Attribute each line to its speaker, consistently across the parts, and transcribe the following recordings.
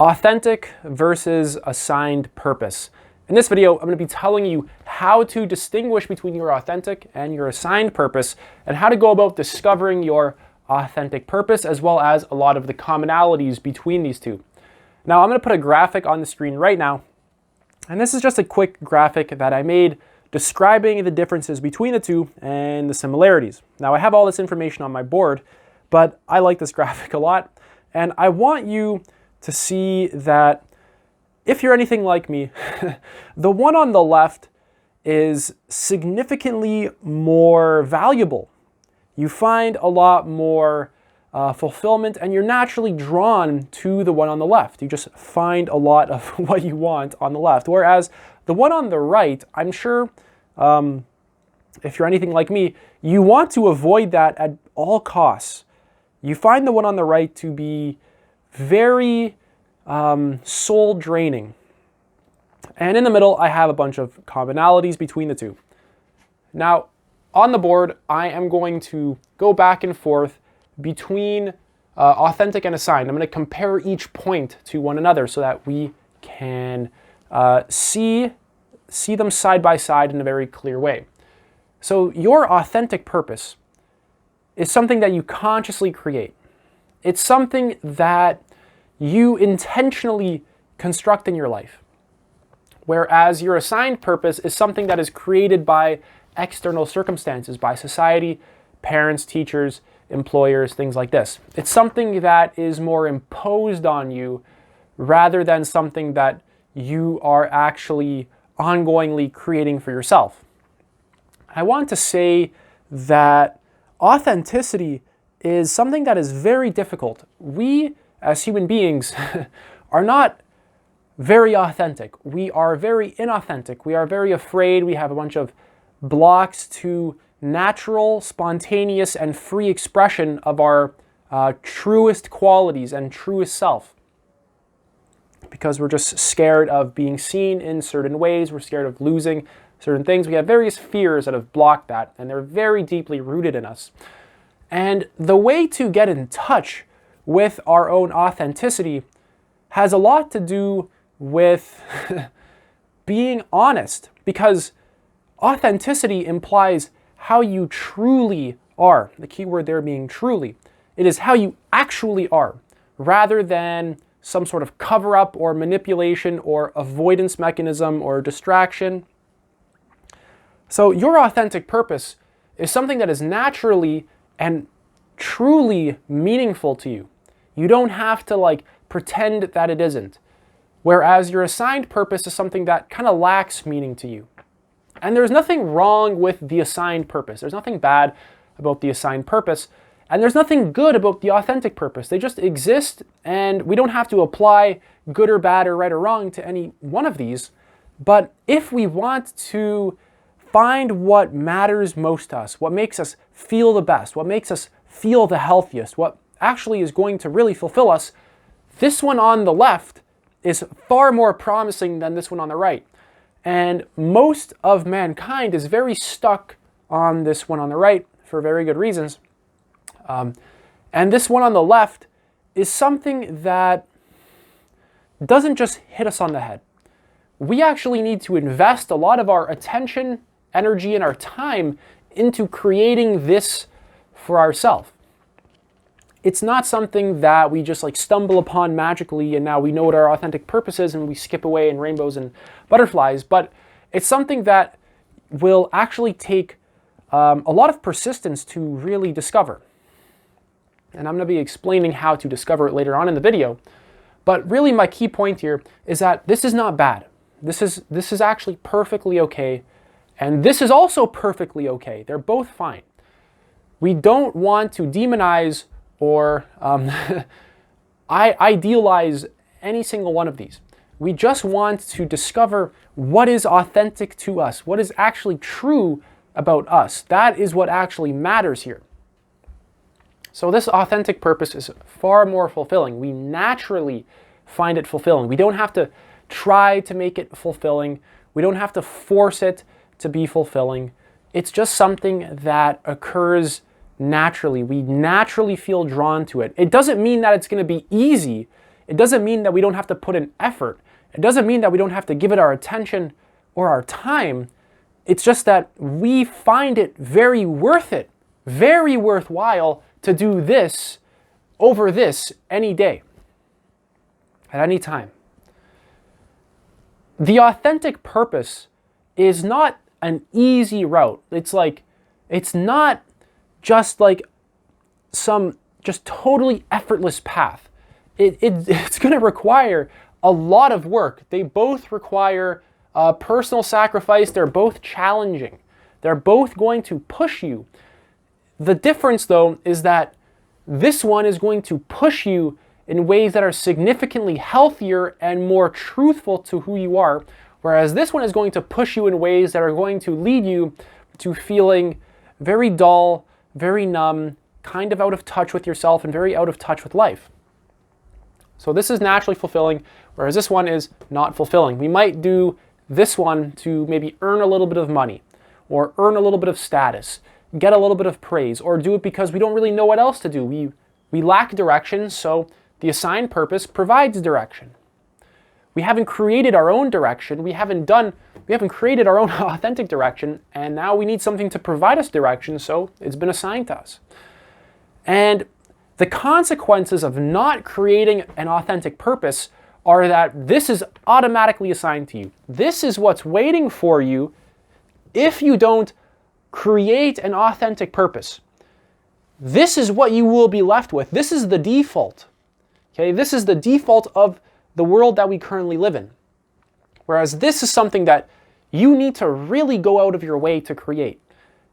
Speaker 1: Authentic versus assigned purpose. In this video, I'm going to be telling you how to distinguish between your authentic and your assigned purpose, and how to go about discovering your authentic purpose, as well as a lot of the commonalities between these two. Now, I'm going to put a graphic on the screen right now, and this is just a quick graphic that I made describing the differences between the two and the similarities. Now, I have all this information on my board, but I like this graphic a lot, and I want you to see that if you're anything like me, the one on the left is significantly more valuable. You find a lot more fulfillment, and you're naturally drawn to the one on the left. You just find a lot of what you want on the left. Whereas the one on the right, I'm sure if you're anything like me, you want to avoid that at all costs. You find the one on the right to be very soul draining. And in the middle, I have a bunch of commonalities between the two. Now, on the board, I am going to go back and forth between authentic and assigned. I'm going to compare each point to one another so that we can see them side by side in a very clear way. So your authentic purpose is something that you consciously create. It's something that you intentionally construct in your life. Whereas your assigned purpose is something that is created by external circumstances, by society, parents, teachers, employers, things like this. It's something that is more imposed on you rather than something that you are actually ongoingly creating for yourself. I want to say that authenticity is something that is very difficult. We, as human beings, are not very authentic. We are very inauthentic. We are very afraid. We have a bunch of blocks to natural, spontaneous, and free expression of our truest qualities and truest self. Because we're just scared of being seen in certain ways. We're scared of losing certain things. We have various fears that have blocked that, and they're very deeply rooted in us. And the way to get in touch with our own authenticity has a lot to do with being honest, because authenticity implies how you truly are. The key word there being truly. It is how you actually are, rather than some sort of cover-up or manipulation or avoidance mechanism or distraction. So your authentic purpose is something that is naturally and truly meaningful to you. You don't have to pretend that it isn't. Whereas your assigned purpose is something that kind of lacks meaning to you. And there's nothing wrong with the assigned purpose. There's nothing bad about the assigned purpose. And there's nothing good about the authentic purpose. They just exist, and we don't have to apply good or bad or right or wrong to any one of these. But if we want to find what matters most to us, what makes us feel the best, what makes us feel the healthiest, what actually is going to really fulfill us, this one on the left is far more promising than this one on the right. And most of mankind is very stuck on this one on the right for very good reasons. And this one on the left is something that doesn't just hit us on the head. We actually need to invest a lot of our attention, energy, and our time into creating this for ourselves. It's not something that we just stumble upon magically and now we know what our authentic purpose is and we skip away in rainbows and butterflies, but it's something that will actually take a lot of persistence to really discover. And I'm going to be explaining how to discover it later on in the video. But really my key point here is that this is not bad. This is actually perfectly okay. And this is also perfectly okay. They're both fine. We don't want to demonize or I idealize any single one of these. We just want to discover what is authentic to us, what is actually true about us. That is what actually matters here. So this authentic purpose is far more fulfilling. We naturally find it fulfilling. We don't have to try to make it fulfilling. We don't have to force it to be fulfilling. It's just something that occurs naturally. We naturally feel drawn to it. It doesn't mean that it's going to be easy. It doesn't mean that we don't have to put in effort. It doesn't mean that we don't have to give it our attention or our time. It's just that we find it very worth it, very worthwhile to do this over this any day, at any time. The authentic purpose is not an easy route. It's not just like some just totally effortless path. It's going to require a lot of work. They both require personal sacrifice. They're both challenging. They're both going to push you. The difference, though, is that this one is going to push you in ways that are significantly healthier and more truthful to who you are, whereas this one is going to push you in ways that are going to lead you to feeling very dull, very numb, kind of out of touch with yourself, and very out of touch with life. So this is naturally fulfilling, whereas this one is not fulfilling. We might do this one to maybe earn a little bit of money, or earn a little bit of status, get a little bit of praise, or do it because we don't really know what else to do. We lack direction, so the assigned purpose provides direction. We haven't created our own direction. We haven't created our own authentic direction, and now we need something to provide us direction, so it's been assigned to us. And the consequences of not creating an authentic purpose are that this is automatically assigned to you. This is what's waiting for you if you don't create an authentic purpose. This is what you will be left with. This is the default. Okay, this is the default of the world that we currently live in. Whereas this is something that you need to really go out of your way to create.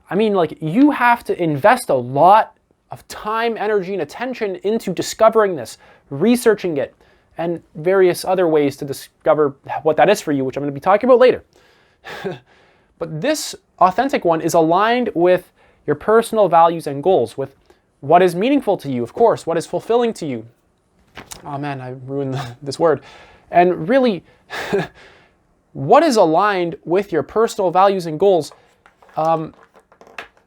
Speaker 1: I mean, like, you have to invest a lot of time, energy, and attention into discovering this, researching it, and various other ways to discover what that is for you, which I'm going to be talking about later. But this authentic one is aligned with your personal values and goals, with what is meaningful to you, of course, what is fulfilling to you. Oh man, I ruined this word. And really, what is aligned with your personal values and goals?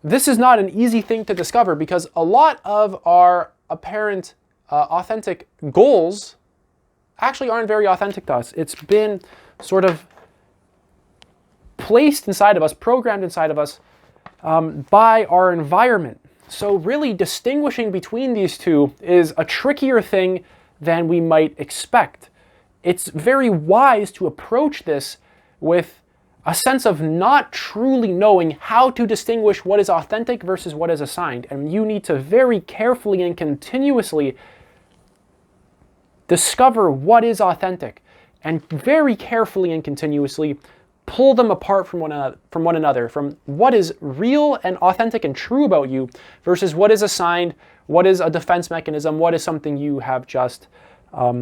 Speaker 1: This is not an easy thing to discover, because a lot of our apparent authentic goals actually aren't very authentic to us. It's been sort of placed inside of us, programmed inside of us by our environment. So really distinguishing between these two is a trickier thing than we might expect. It's very wise to approach this with a sense of not truly knowing how to distinguish what is authentic versus what is assigned. And you need to very carefully and continuously discover what is authentic, and very carefully and continuously pull them apart from one another, from what is real and authentic and true about you versus what is assigned, what is a defense mechanism, what is something you have just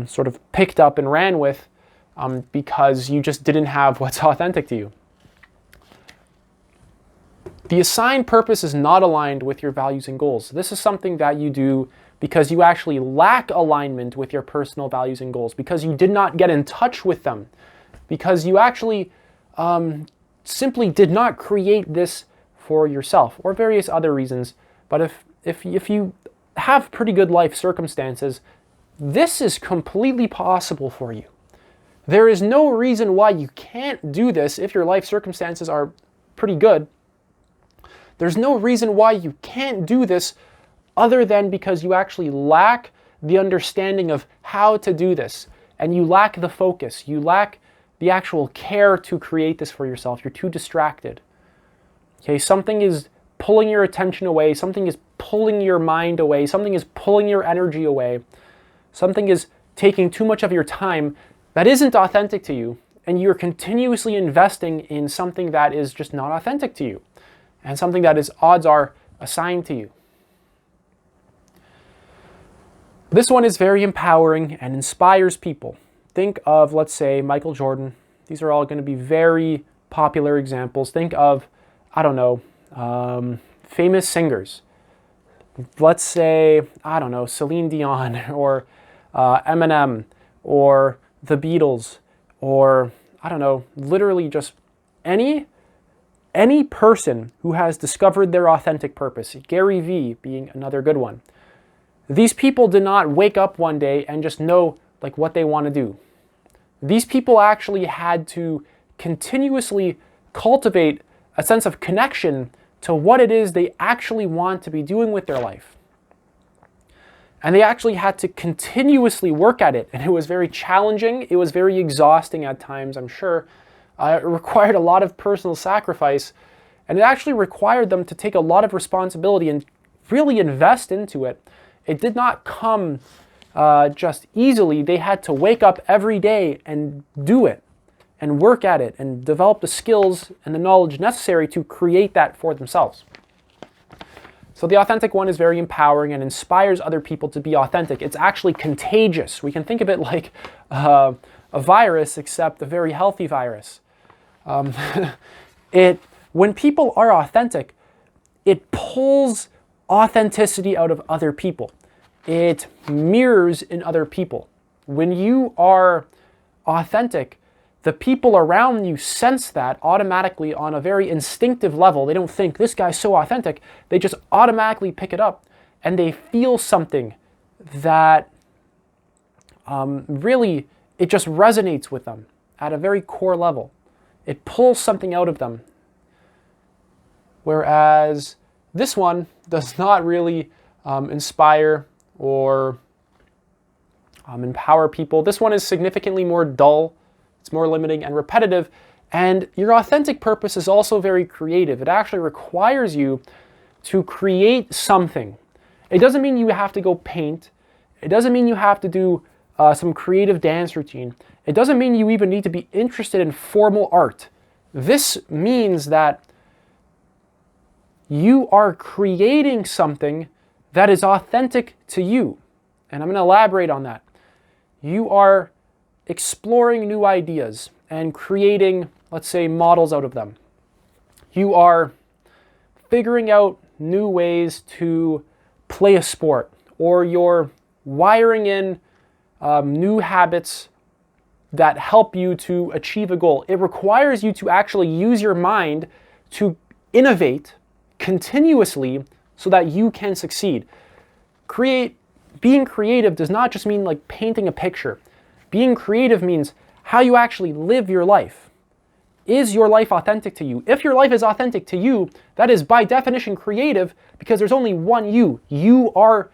Speaker 1: sort of picked up and ran with because you just didn't have what's authentic to you. The assigned purpose is not aligned with your values and goals. This is something that you do because you actually lack alignment with your personal values and goals, because you did not get in touch with them, because you actually simply did not create this for yourself, or various other reasons. But if you have pretty good life circumstances, this is completely possible for you. There is no reason why you can't do this if your life circumstances are pretty good. There's no reason why you can't do this other than because you actually lack the understanding of how to do this, and you lack the focus, you lack the actual care to create this for yourself. You're too distracted. Okay, something is pulling your attention away, something is pulling your mind away, something is pulling your energy away, something is taking too much of your time that isn't authentic to you, and you're continuously investing in something that is just not authentic to you, and something that is, odds are, assigned to you. This one is very empowering and inspires people. Think of, let's say, Michael Jordan. These are all going to be very popular examples. Think of, I don't know, famous singers. Let's say, I don't know, Celine Dion, or Eminem, or the Beatles, or, I don't know, literally just any person who has discovered their authentic purpose. Gary Vee being another good one. These people did not wake up one day and just know like what they want to do. These people actually had to continuously cultivate a sense of connection to what it is they actually want to be doing with their life. And they actually had to continuously work at it. And it was very challenging. It was very exhausting at times, I'm sure. It required a lot of personal sacrifice. And it actually required them to take a lot of responsibility and really invest into it. It did not come just easily. They had to wake up every day and do it and work at it and develop the skills and the knowledge necessary to create that for themselves. So the authentic one is very empowering and inspires other people to be authentic. It's actually contagious. We can think of it like a virus, except a very healthy virus. When people are authentic, it pulls authenticity out of other people. It mirrors in other people. When you are authentic, the people around you sense that automatically on a very instinctive level. They don't think, this guy's so authentic. They just automatically pick it up and they feel something that really, it just resonates with them at a very core level. It pulls something out of them. Whereas this one does not really inspire or empower people. This one is significantly more dull. It's more limiting and repetitive. And your authentic purpose is also very creative. It actually requires you to create something. It doesn't mean you have to go paint. It doesn't mean you have to do some creative dance routine. It doesn't mean you even need to be interested in formal art. This means that you are creating something that is authentic to you. And I'm going to elaborate on that. You are exploring new ideas and creating, let's say, models out of them. You are figuring out new ways to play a sport, or you're wiring in new habits that help you to achieve a goal. It requires you to actually use your mind to innovate continuously so that you can succeed. Being creative does not just mean like painting a picture. Being creative means how you actually live your life. Is your life authentic to you? If your life is authentic to you, that is by definition creative, because there's only one you. You are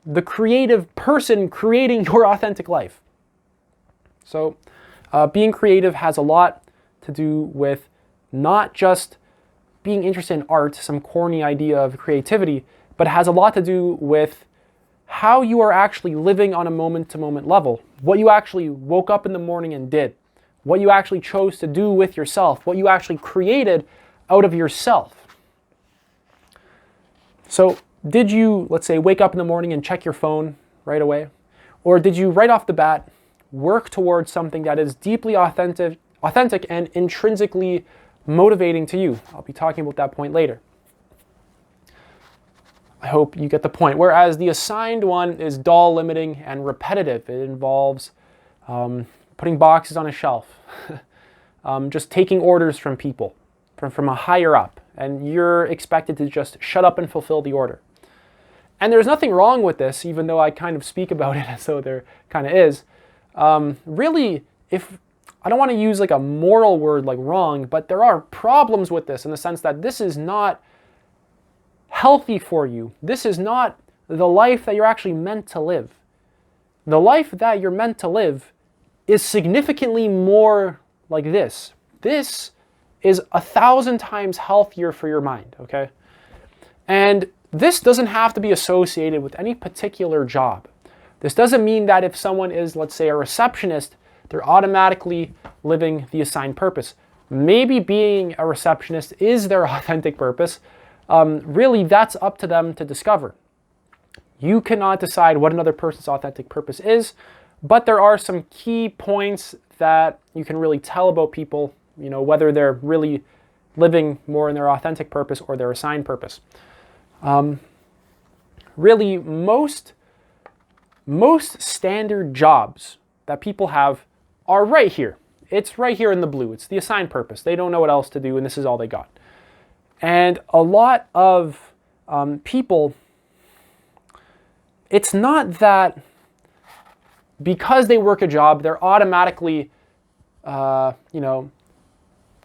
Speaker 1: the creative person creating your authentic life. So being creative has a lot to do with not just being interested in art, some corny idea of creativity, but it has a lot to do with how you are actually living on a moment-to-moment level, what you actually woke up in the morning and did, what you actually chose to do with yourself, what you actually created out of yourself. So did you, let's say, wake up in the morning and check your phone right away? Or did you right off the bat work towards something that is deeply authentic and intrinsically motivating to you? I'll be talking about that point later. I hope you get the point. Whereas the assigned one is dull, limiting, and repetitive. It involves putting boxes on a shelf, just taking orders from people, from a higher up, and you're expected to just shut up and fulfill the order. And there's nothing wrong with this, even though I kind of speak about it as though there kind of is. Really, if I don't want to use like a moral word like wrong, but there are problems with this in the sense that this is not healthy for you. This is not the life that you're actually meant to live. The life that you're meant to live is significantly more like this. This is 1,000 times healthier for your mind, okay? And this doesn't have to be associated with any particular job. This doesn't mean that if someone is, let's say, a receptionist, they're automatically living the assigned purpose. Maybe being a receptionist is their authentic purpose. Really, that's up to them to discover. You cannot decide what another person's authentic purpose is, but there are some key points that you can really tell about people, you know, whether they're really living more in their authentic purpose or their assigned purpose. Really, most standard jobs that people have are right here. It's right here in the blue. It's the assigned purpose. They don't know what else to do, and this is all they got. And a lot of people, it's not that because they work a job, they're automatically,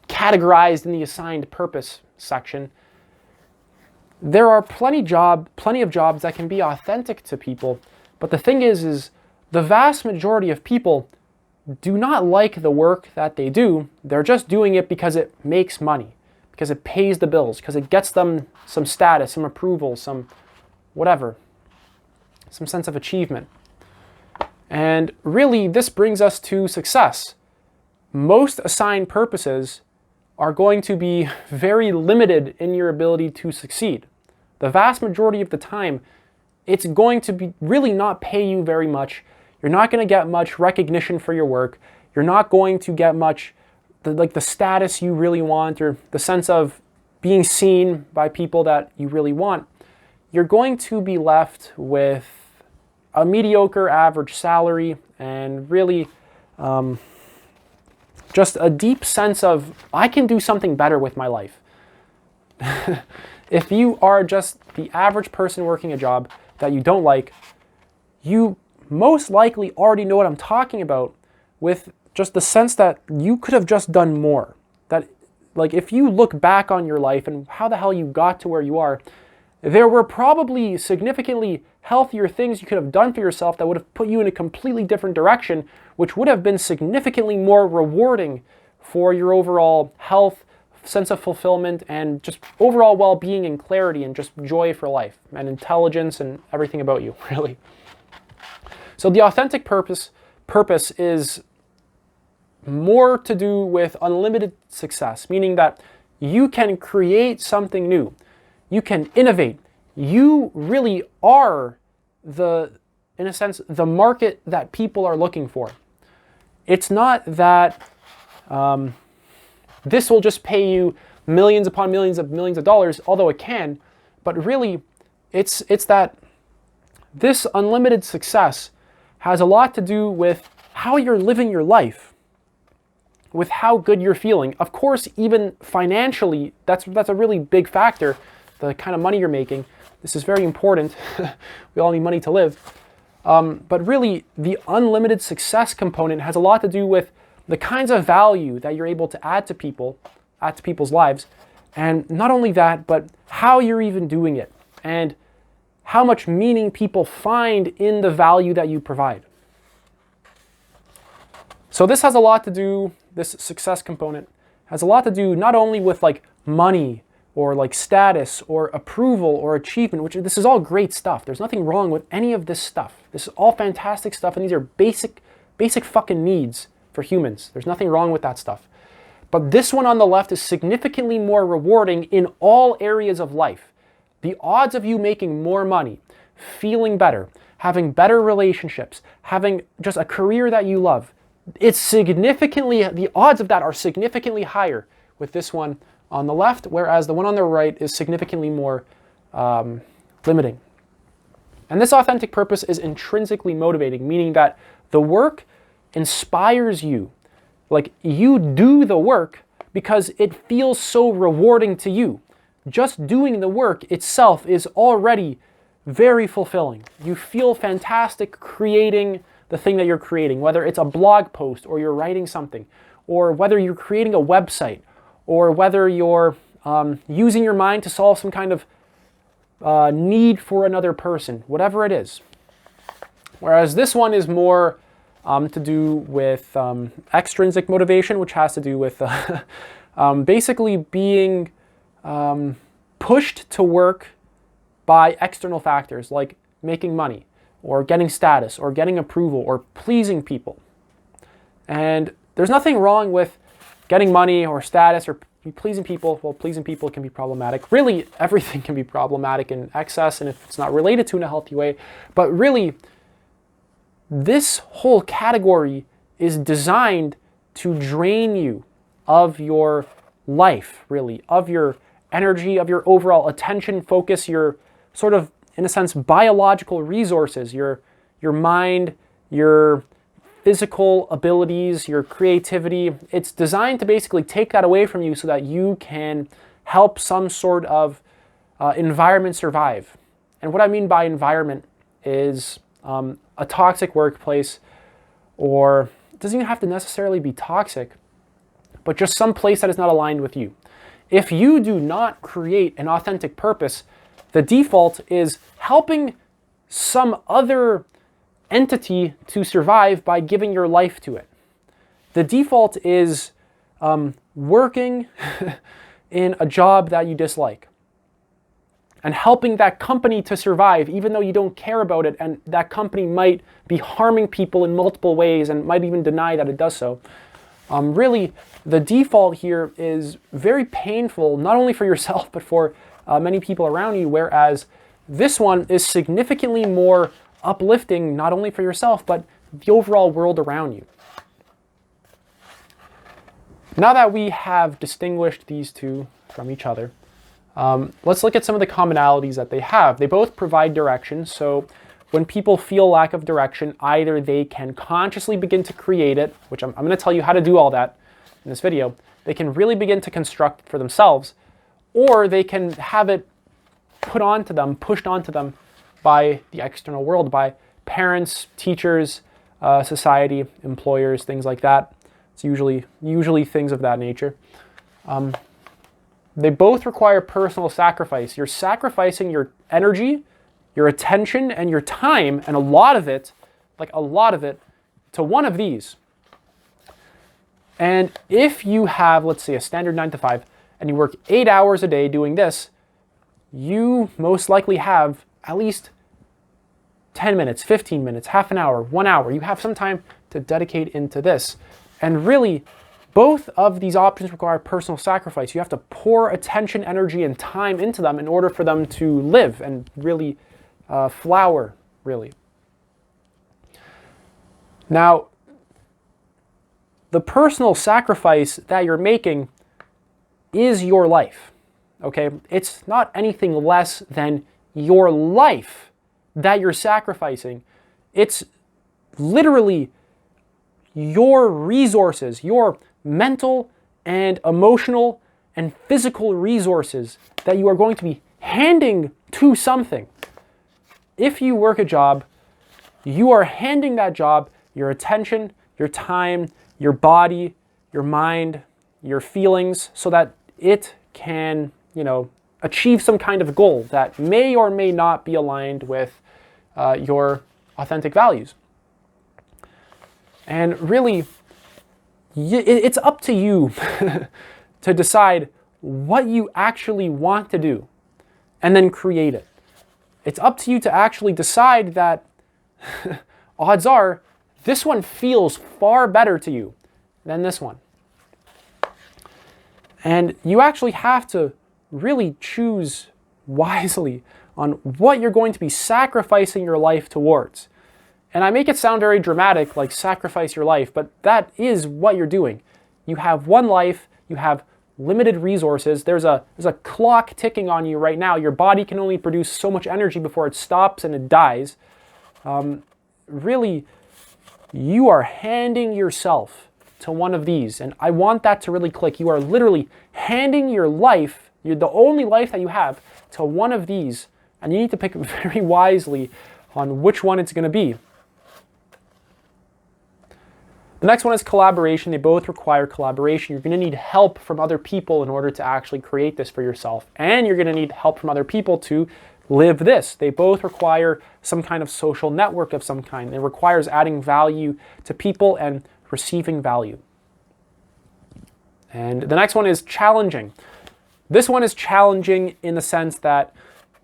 Speaker 1: categorized in the assigned purpose section. There are plenty of jobs that can be authentic to people, but the thing is the vast majority of people do not like the work that they do. They're just doing it because it makes money, because it pays the bills, because it gets them some status, some approval, some whatever, some sense of achievement. And really, this brings us to success. Most assigned purposes are going to be very limited in your ability to succeed. The vast majority of the time, it's going to be really not pay you very much. You're not going to get much recognition for your work. You're not going to get much, the status you really want, or the sense of being seen by people that you really want. You're going to be left with a mediocre average salary and really just a deep sense of, I can do something better with my life. If you are just the average person working a job that you don't like, you most likely already know what I'm talking about, with just the sense that you could have just done more. That, like, if you look back on your life and how the hell you got to where you are, there were probably significantly healthier things you could have done for yourself that would have put you in a completely different direction, which would have been significantly more rewarding for your overall health, sense of fulfillment, and just overall well-being and clarity and just joy for life and intelligence and everything about you, really. So the authentic purpose is more to do with unlimited success, meaning that you can create something new. You can innovate. You really are in a sense, the market that people are looking for. It's not that this will just pay you millions upon millions of dollars, although it can, but really it's that this unlimited success has a lot to do with how you're living your life, with how good you're feeling. Of course, even financially, that's a really big factor, the kind of money you're making. This is very important. We all need money to live. But really, the unlimited success component has a lot to do with the kinds of value that you're able to add to people's lives. And not only that, but how you're even doing it, and how much meaning people find in the value that you provide. So this has a lot to do, this success component has a lot to do not only with like money or like status or approval or achievement, which this is all great stuff. There's nothing wrong with any of this stuff. This is all fantastic stuff, and these are basic fucking needs for humans. There's nothing wrong with that stuff. But this one on the left is significantly more rewarding in all areas of life. The odds of you making more money, feeling better, having better relationships, having just a career that you love, the odds of that are significantly higher with this one on the left, whereas the one on the right is significantly more limiting. And this authentic purpose is intrinsically motivating, meaning that the work inspires you. Like, you do the work because it feels so rewarding to you. Just doing the work itself is already very fulfilling. You feel fantastic creating the thing that you're creating, whether it's a blog post or you're writing something, or whether you're creating a website, or whether you're using your mind to solve some kind of need for another person, whatever it is. Whereas this one is more to do with extrinsic motivation, which has to do with basically being pushed to work by external factors like making money, or getting status, or getting approval, or pleasing people. And there's nothing wrong with getting money or status or pleasing people. Well, pleasing people can be problematic. Really, everything can be problematic in excess, and if it's not related to in a healthy way. But really, this whole category is designed to drain you of your life, really, of your energy, of your overall attention, focus, your sort of, in a sense, biological resources, your mind, your physical abilities, your creativity. It's designed to basically take that away from you so that you can help some sort of environment survive. And what I mean by environment is a toxic workplace or it doesn't even have to necessarily be toxic, but just some place that is not aligned with you. If you do not create an authentic purpose, the default is helping some other entity to survive by giving your life to it. The default is working in a job that you dislike and helping that company to survive even though you don't care about it, and that company might be harming people in multiple ways and might even deny that it does so. Really, the default here is very painful, not only for yourself, but for many people around you, whereas this one is significantly more uplifting, not only for yourself, but the overall world around you. Now that we have distinguished these two from each other, let's look at some of the commonalities that they have. They both provide direction, so when people feel lack of direction, either they can consciously begin to create it, which I'm going to tell you how to do all that in this video. They can really begin to construct for themselves, or they can have it put onto them, pushed onto them by the external world, by parents, teachers, society, employers, things like that. It's usually things of that nature. They both require personal sacrifice. You're sacrificing your energy, your attention, and your time, and a lot of it, to one of these. And if you have, let's say, a standard 9 to 5, and you work 8 hours a day doing this, you most likely have at least 10 minutes, 15 minutes, half an hour, 1 hour. You have some time to dedicate into this. And really, both of these options require personal sacrifice. You have to pour attention, energy, and time into them in order for them to live and really flower, really. Now, the personal sacrifice that you're making is your life, okay? It's not anything less than your life that you're sacrificing. It's literally your resources, your mental and emotional and physical resources that you are going to be handing to something. If you work a job, you are handing that job your attention, your time, your body, your mind, your feelings, so that it can, achieve some kind of goal that may or may not be aligned with your authentic values. And really, it's up to you to decide what you actually want to do and then create it. It's up to you to actually decide that odds are this one feels far better to you than this one. And you actually have to really choose wisely on what you're going to be sacrificing your life towards. And I make it sound very dramatic, like sacrifice your life, but that is what you're doing. You have one life, you have limited resources, there's a clock ticking on you right now. Your body can only produce so much energy before it stops and it dies. Really, you are handing yourself to one of these, and I want that to really click. You are literally handing your life, the only life that you have, to one of these, and you need to pick very wisely on which one it's going to be. The next one is collaboration. They both require collaboration. You're going to need help from other people in order to actually create this for yourself. And you're going to need help from other people to live this. They both require some kind of social network of some kind. It requires adding value to people and receiving value. And the next one is challenging. This one is challenging in the sense that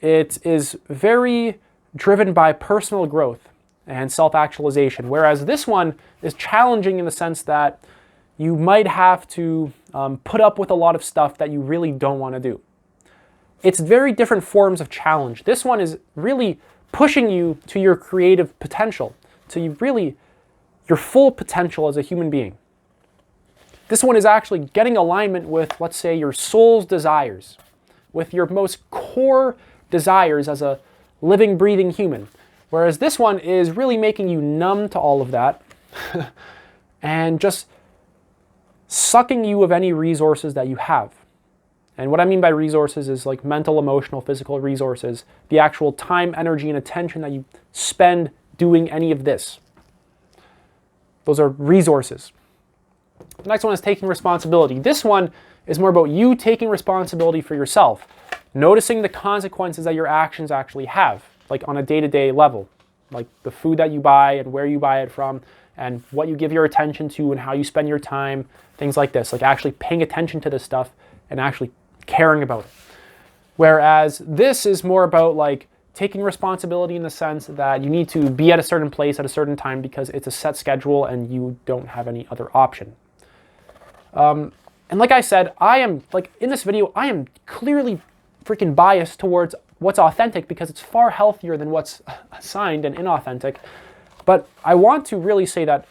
Speaker 1: it is very driven by personal growth and self-actualization, whereas this one is challenging in the sense that you might have to put up with a lot of stuff that you really don't want to do. It's very different forms of challenge. This one is really pushing you to your creative potential, to your full potential as a human being. This one is actually getting alignment with, let's say, your soul's desires, with your most core desires as a living, breathing human. Whereas this one is really making you numb to all of that and just sucking you of any resources that you have. And what I mean by resources is like mental, emotional, physical resources, the actual time, energy, and attention that you spend doing any of this. Those are resources. The next one is taking responsibility. This one is more about you taking responsibility for yourself, noticing the consequences that your actions actually have, like on a day-to-day level, like the food that you buy and where you buy it from and what you give your attention to and how you spend your time, things like this, like actually paying attention to this stuff and actually caring about it. Whereas this is more about like taking responsibility in the sense that you need to be at a certain place at a certain time because it's a set schedule and you don't have any other option. And like I said, in this video, I am clearly freaking biased towards what's authentic because it's far healthier than what's assigned and inauthentic. But I want to really say that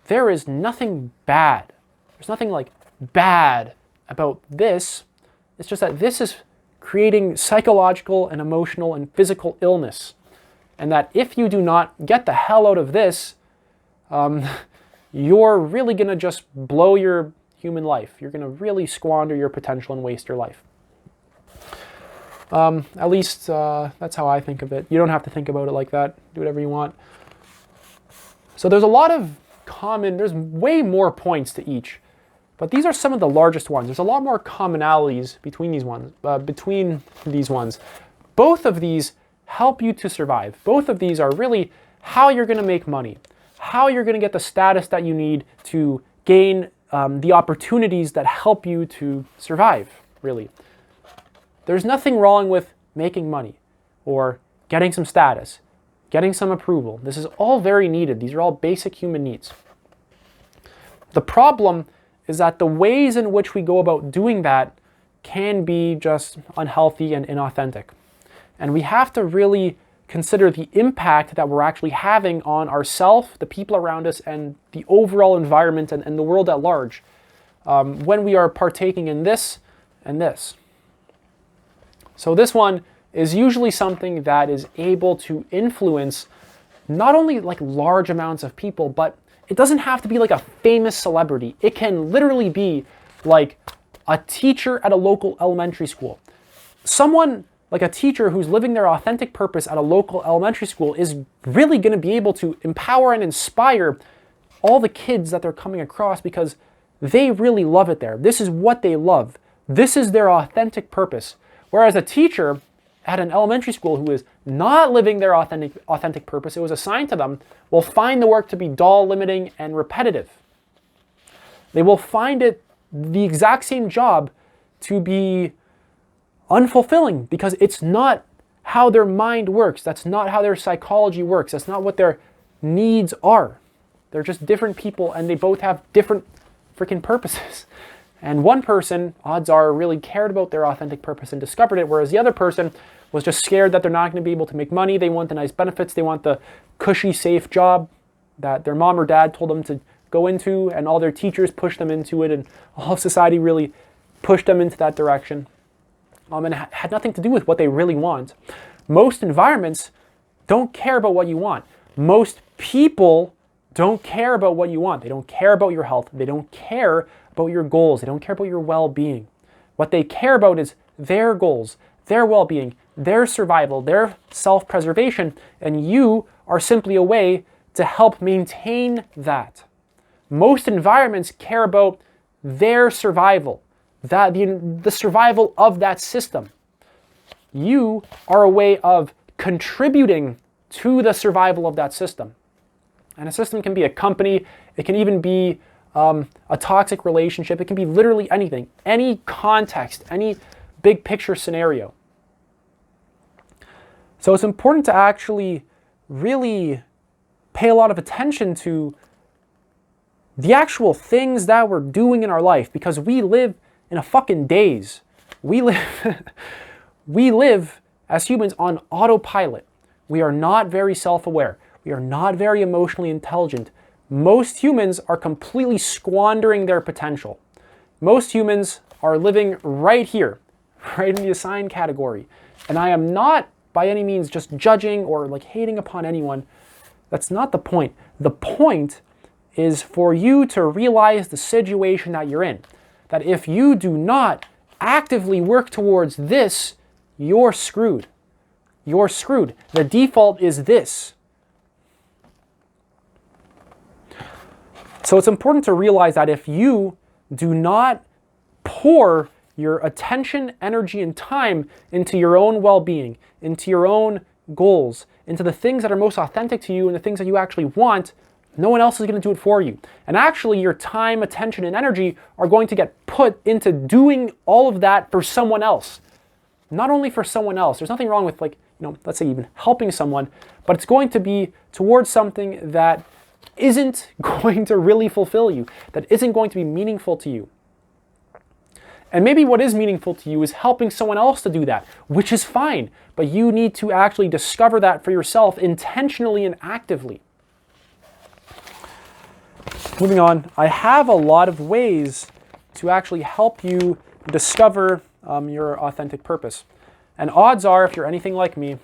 Speaker 1: there is nothing bad. There's nothing like bad about this. It's just that this is creating psychological and emotional and physical illness. And that if you do not get the hell out of this, you're really going to just blow your human life. You're going to really squander your potential and waste your life. At least that's how I think of it. You don't have to think about it like that. Do whatever you want. So there's a lot of there's way more points to each, but these are some of the largest ones. There's a lot more commonalities between these ones. Both of these help you to survive. Both of these are really how you're going to make money, how you're going to get the status that you need to gain the opportunities that help you to survive, really. There's nothing wrong with making money or getting some status, getting some approval. This is all very needed. These are all basic human needs. The problem is that the ways in which we go about doing that can be just unhealthy and inauthentic. And we have to really consider the impact that we're actually having on ourselves, the people around us, and the overall environment and the world at large when we are partaking in this and this. So this one is usually something that is able to influence not only like large amounts of people, but it doesn't have to be like a famous celebrity. It can literally be like a teacher at a local elementary school. Someone like a teacher who's living their authentic purpose at a local elementary school is really going to be able to empower and inspire all the kids that they're coming across because they really love it there. This is what they love. This is their authentic purpose. Whereas a teacher at an elementary school who is not living their authentic purpose, it was assigned to them, will find the work to be dull, limiting, and repetitive. They will find it, the exact same job, to be unfulfilling because it's not how their mind works. That's not how their psychology works. That's not what their needs are. They're just different people and they both have different freaking purposes. And one person, odds are, really cared about their authentic purpose and discovered it, whereas the other person was just scared that they're not going to be able to make money. They want the nice benefits. They want the cushy, safe job that their mom or dad told them to go into, and all their teachers pushed them into it, and all of society really pushed them into that direction. And it had nothing to do with what they really want. Most environments don't care about what you want. Most people don't care about what you want. They don't care about your health. They don't care about your goals. They don't care about your well-being. What they care about is their goals, their well-being, their survival, their self-preservation, and you are simply a way to help maintain that. Most environments care about their survival, the survival of that system. You are a way of contributing to the survival of that system. And a system can be a company, it can even be a toxic relationship, it can be literally anything, any context, any big picture scenario. So it's important to actually really pay a lot of attention to the actual things that we're doing in our life, because we live in a fucking daze. We live as humans on autopilot. We are not very self-aware. We are not very emotionally intelligent. Most humans are completely squandering their potential. Most humans are living right here, right in the assigned category. And I am not by any means just judging or like hating upon anyone. That's not the point. The point is for you to realize the situation that you're in. That if you do not actively work towards this, you're screwed. You're screwed. The default is this. So it's important to realize that if you do not pour your attention, energy, and time into your own well-being, into your own goals, into the things that are most authentic to you and the things that you actually want, no one else is going to do it for you. And actually, your time, attention, and energy are going to get put into doing all of that for someone else. Not only for someone else. There's nothing wrong with, like, let's say even helping someone, but it's going to be towards something that isn't going to really fulfill you, that isn't going to be meaningful to you. And maybe what is meaningful to you is helping someone else to do that, which is fine, but you need to actually discover that for yourself intentionally and actively. Moving on, I have a lot of ways to actually help you discover your authentic purpose. And odds are, if you're anything like me,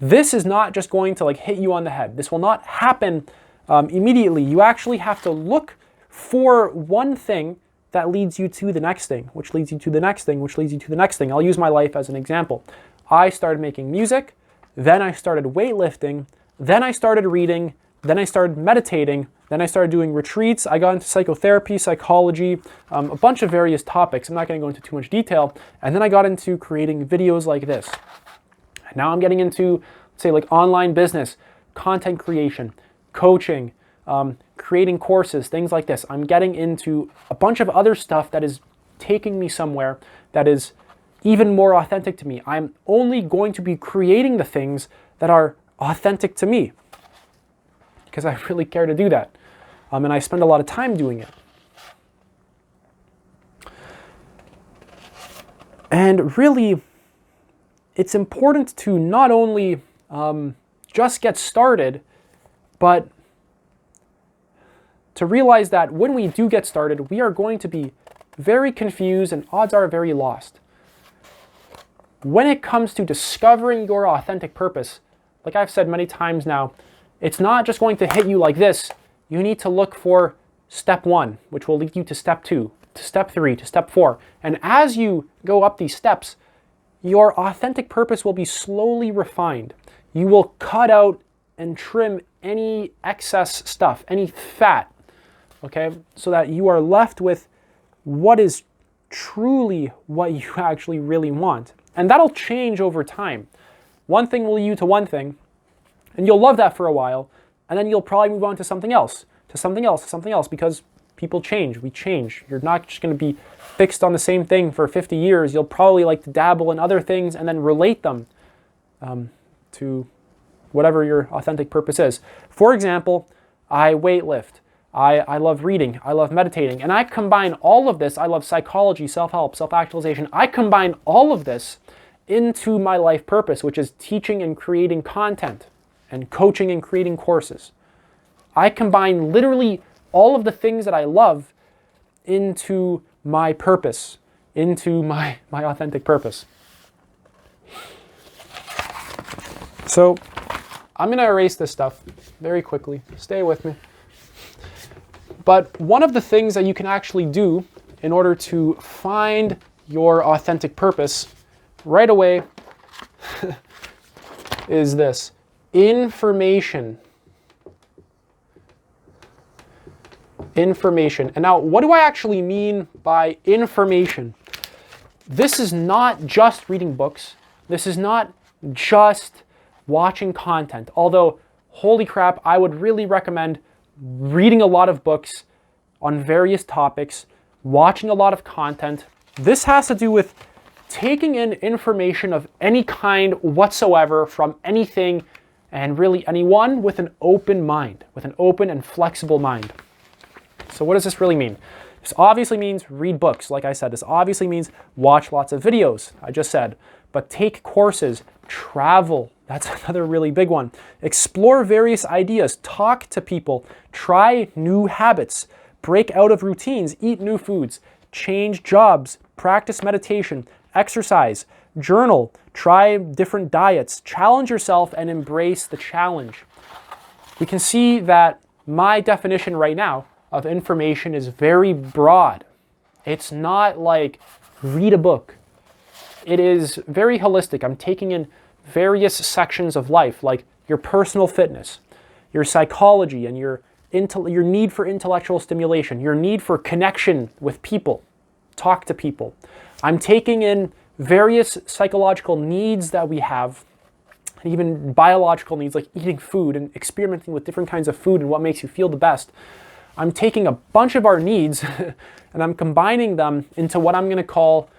Speaker 1: this is not just going to hit you on the head. This will not happen immediately. You actually have to look for one thing that leads you to the next thing, which leads you to the next thing, which leads you to the next thing. I'll use my life as an example. I started making music, then I started weightlifting, then I started reading, then I started meditating, then I started doing retreats. I got into psychotherapy, psychology, a bunch of various topics. I'm not going to go into too much detail. And then I got into creating videos like this. Now I'm getting into, say, online business, content creation, coaching, creating courses, things like this. I'm getting into a bunch of other stuff that is taking me somewhere that is even more authentic to me. I'm only going to be creating the things that are authentic to me because I really care to do that. And I spend a lot of time doing it. And really, it's important to not only just get started, but to realize that when we do get started, we are going to be very confused and odds are very lost. When it comes to discovering your authentic purpose, like I've said many times now, it's not just going to hit you like this. You need to look for step 1, which will lead you to step 2, to step 3, to step 4. And as you go up these steps, your authentic purpose will be slowly refined. You will cut out and trim any excess stuff, any fat, okay? So that you are left with what is truly what you actually really want. And that'll change over time. One thing will lead you to one thing, and you'll love that for a while, and then you'll probably move on to something else, to something else, to something else, because people change, we change. You're not just going to be fixed on the same thing for 50 years. You'll probably like to dabble in other things and then relate them to whatever your authentic purpose is. For example, I weightlift. I love reading. I love meditating. And I combine all of this. I love psychology, self-help, self-actualization. I combine all of this into my life purpose, which is teaching and creating content and coaching and creating courses. I combine literally all of the things that I love into my purpose, into my authentic purpose. So I'm going to erase this stuff very quickly. Stay with me. But one of the things that you can actually do in order to find your authentic purpose right away is this: information. Information. And now, what do I actually mean by information? This is not just reading books. This is not just watching content. Although, holy crap, I would really recommend reading a lot of books on various topics, watching a lot of content. This has to do with taking in information of any kind whatsoever from anything and really anyone with an open mind, with an open and flexible mind. So what does this really mean? This obviously means read books, like I said. This obviously means watch lots of videos, I just said. But take courses, travel, that's another really big one. Explore various ideas, talk to people, try new habits, break out of routines, eat new foods, change jobs, practice meditation, exercise, journal, try different diets, challenge yourself and embrace the challenge. We can see that my definition right now of information is very broad. It's not like read a book. It is very holistic. I'm taking in various sections of life, like your personal fitness, your psychology, and your your need for intellectual stimulation, your need for connection with people, talk to people. I'm taking in various psychological needs that we have, and even biological needs like eating food and experimenting with different kinds of food and what makes you feel the best. I'm taking a bunch of our needs and I'm combining them into what I'm going to call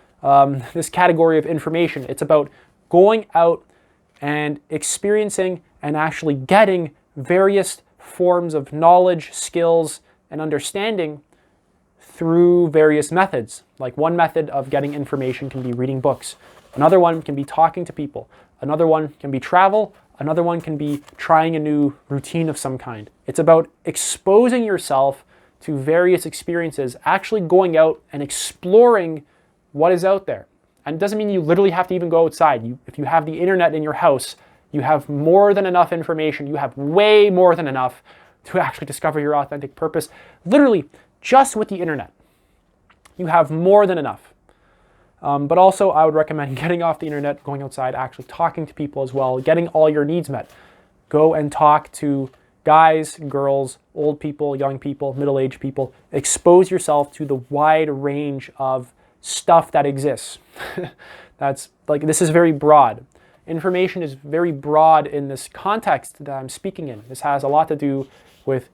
Speaker 1: this category of information. It's about going out and experiencing and actually getting various forms of knowledge, skills, and understanding through various methods. Like one method of getting information can be reading books. Another one can be talking to people. Another one can be travel. Another one can be trying a new routine of some kind. It's about exposing yourself to various experiences, actually going out and exploring what is out there. And it doesn't mean you literally have to even go outside. If you have the internet in your house, you have more than enough information. You have way more than enough to actually discover your authentic purpose. Literally, just with the internet, you have more than enough. But also, I would recommend getting off the internet, going outside, actually talking to people as well, getting all your needs met. Go and talk to guys, girls, old people, young people, middle-aged people. Expose yourself to the wide range of stuff that exists. This is very broad. Information is very broad in this context that I'm speaking in. This has a lot to do with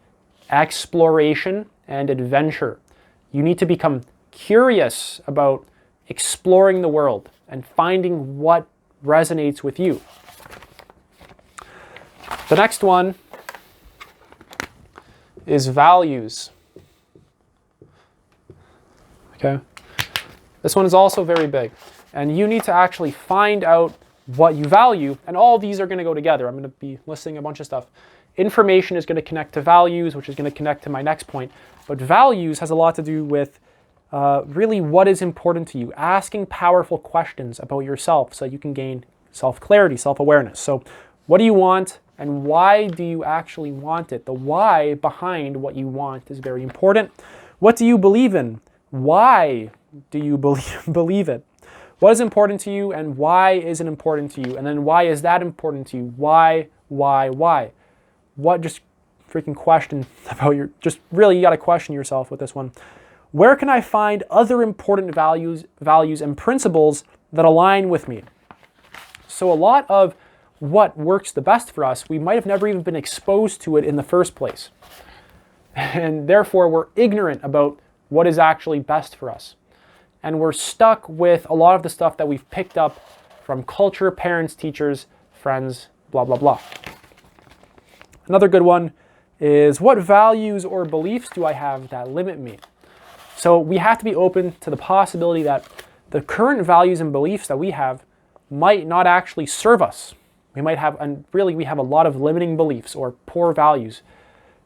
Speaker 1: exploration and adventure. You need to become curious about exploring the world and finding what resonates with you. The next one is values. Okay? This one is also very big. And you need to actually find out what you value, and all these are going to go together. I'm going to be listing a bunch of stuff. Information is going to connect to values, which is going to connect to my next point. But values has a lot to do with really what is important to you. Asking powerful questions about yourself so you can gain self-clarity, self-awareness. So what do you want and why do you actually want it? The why behind what you want is very important. What do you believe in? Why do you believe it? What is important to you and why is it important to you? And then why is that important to you? Why? What just freaking question about you got to question yourself with this one. Where can I find other important values and principles that align with me? So a lot of what works the best for us, we might have never even been exposed to it in the first place. And therefore, we're ignorant about what is actually best for us. And we're stuck with a lot of the stuff that we've picked up from culture, parents, teachers, friends, blah, blah, blah. Another good one is, what values or beliefs do I have that limit me? So we have to be open to the possibility that the current values and beliefs that we have might not actually serve us. We have a lot of limiting beliefs or poor values.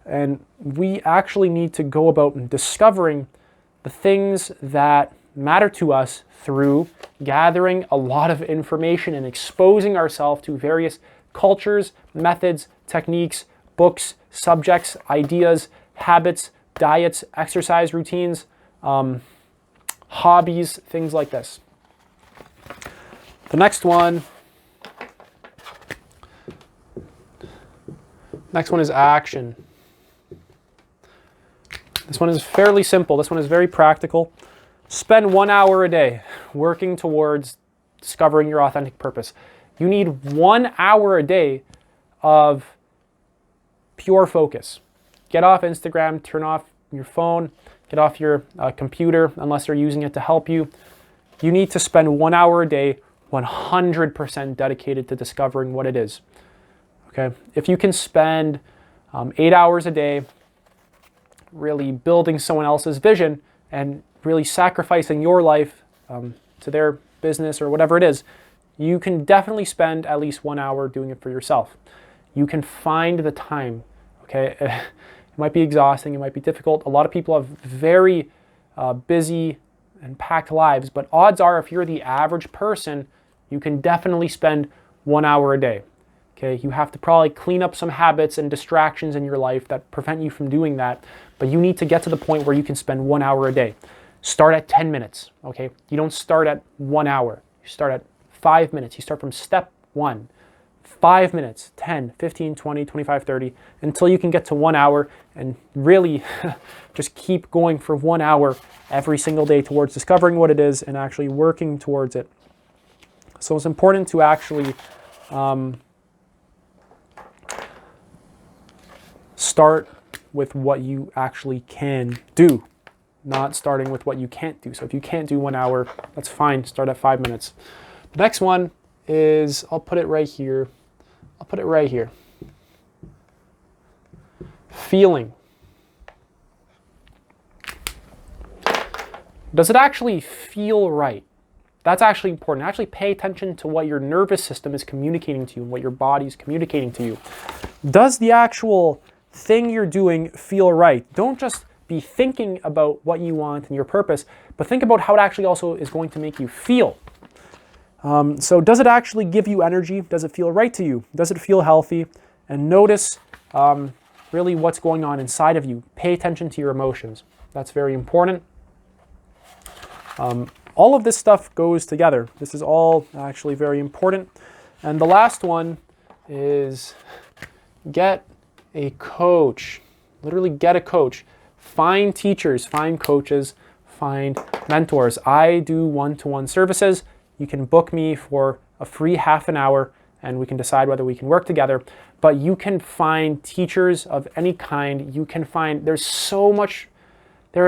Speaker 1: And we actually need to go about discovering the things that matter to us through gathering a lot of information and exposing ourselves to various cultures, methods, techniques, books, subjects, ideas, habits, diets, exercise routines, hobbies, things like this. The next one is action. This one is fairly simple. This one is very practical. Spend 1 hour a day working towards discovering your authentic purpose. You need 1 hour a day of pure focus. Get off Instagram, turn off your phone, get off your computer unless you're using it to help you. You need to spend 1 hour a day 100% dedicated to discovering what it is. Okay? If you can spend 8 hours a day really building someone else's vision and really sacrificing your life to their business or whatever it is, you can definitely spend at least 1 hour doing it for yourself. You can find the time, okay? It might be exhausting, it might be difficult. A lot of people have very busy and packed lives, but odds are if you're the average person, you can definitely spend 1 hour a day. Okay, you have to probably clean up some habits and distractions in your life that prevent you from doing that, but you need to get to the point where you can spend 1 hour a day. Start at 10 minutes, okay? You don't start at 1 hour. You start at 5 minutes. You start from step 1. 5 minutes, 10, 15, 20, 25, 30, until you can get to 1 hour, and really just keep going for 1 hour every single day towards discovering what it is and actually working towards it. So it's important to actually start with what you actually can do, not starting with what you can't do. So if you can't do 1 hour, that's fine. Start at 5 minutes. The next one is, I'll put it right here. I'll put it right here. Feeling. Does it actually feel right? That's actually important. Actually pay attention to what your nervous system is communicating to you and what your body is communicating to you. Does the actual thing you're doing feel right? Don't just be thinking about what you want and your purpose, but think about how it actually also is going to make you feel. So does it actually give you energy? Does it feel right to you? Does it feel healthy? And notice really what's going on inside of you. Pay attention to your emotions. That's very important. All of this stuff goes together. This is all actually very important. And the last one is get a coach. Literally get a coach. Find teachers, find coaches, find mentors. I do one-to-one services. You can book me for a free half an hour and we can decide whether we can work together. But you can find teachers of any kind. You can find, there are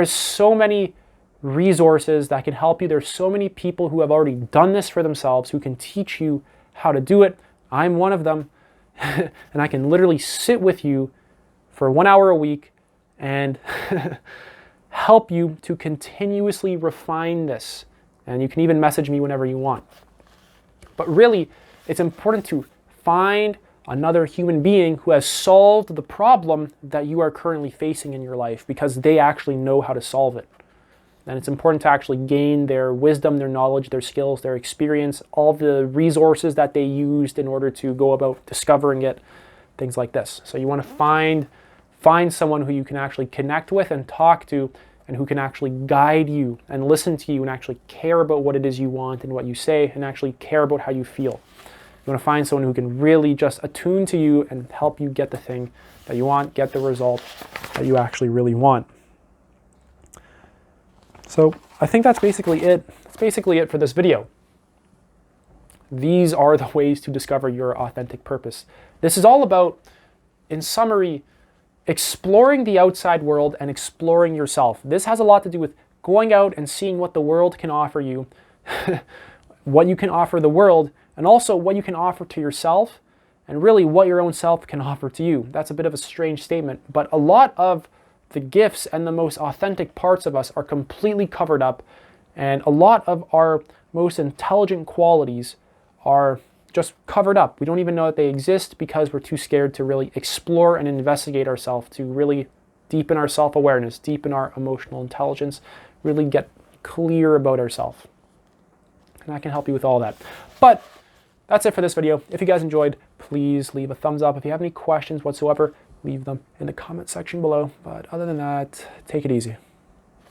Speaker 1: so many resources that can help you. There's so many people who have already done this for themselves who can teach you how to do it. I'm one of them. And I can literally sit with you for 1 hour a week and help you to continuously refine this. And you can even message me whenever you want. But really, it's important to find another human being who has solved the problem that you are currently facing in your life, because they actually know how to solve it. And it's important to actually gain their wisdom, their knowledge, their skills, their experience, all the resources that they used in order to go about discovering it, things like this. So you want to find someone who you can actually connect with and talk to, and who can actually guide you and listen to you and actually care about what it is you want and what you say and actually care about how you feel. You want to find someone who can really just attune to you and help you get the thing that you want, get the result that you actually really want. So I think that's basically it. That's basically it for this video. These are the ways to discover your authentic purpose. This is all about, in summary, exploring the outside world and exploring yourself. This has a lot to do with going out and seeing what the world can offer you, what you can offer the world, and also what you can offer to yourself, and really what your own self can offer to you. That's a bit of a strange statement, but a lot of the gifts and the most authentic parts of us are completely covered up, and a lot of our most intelligent qualities are just covered up. We don't even know that they exist because we're too scared to really explore and investigate ourselves, to really deepen our self-awareness, deepen our emotional intelligence, really get clear about ourselves. And I can help you with all that. But that's it for this video. If you guys enjoyed, please leave a thumbs up. If you have any questions whatsoever, leave them in the comment section below. But other than that, take it easy.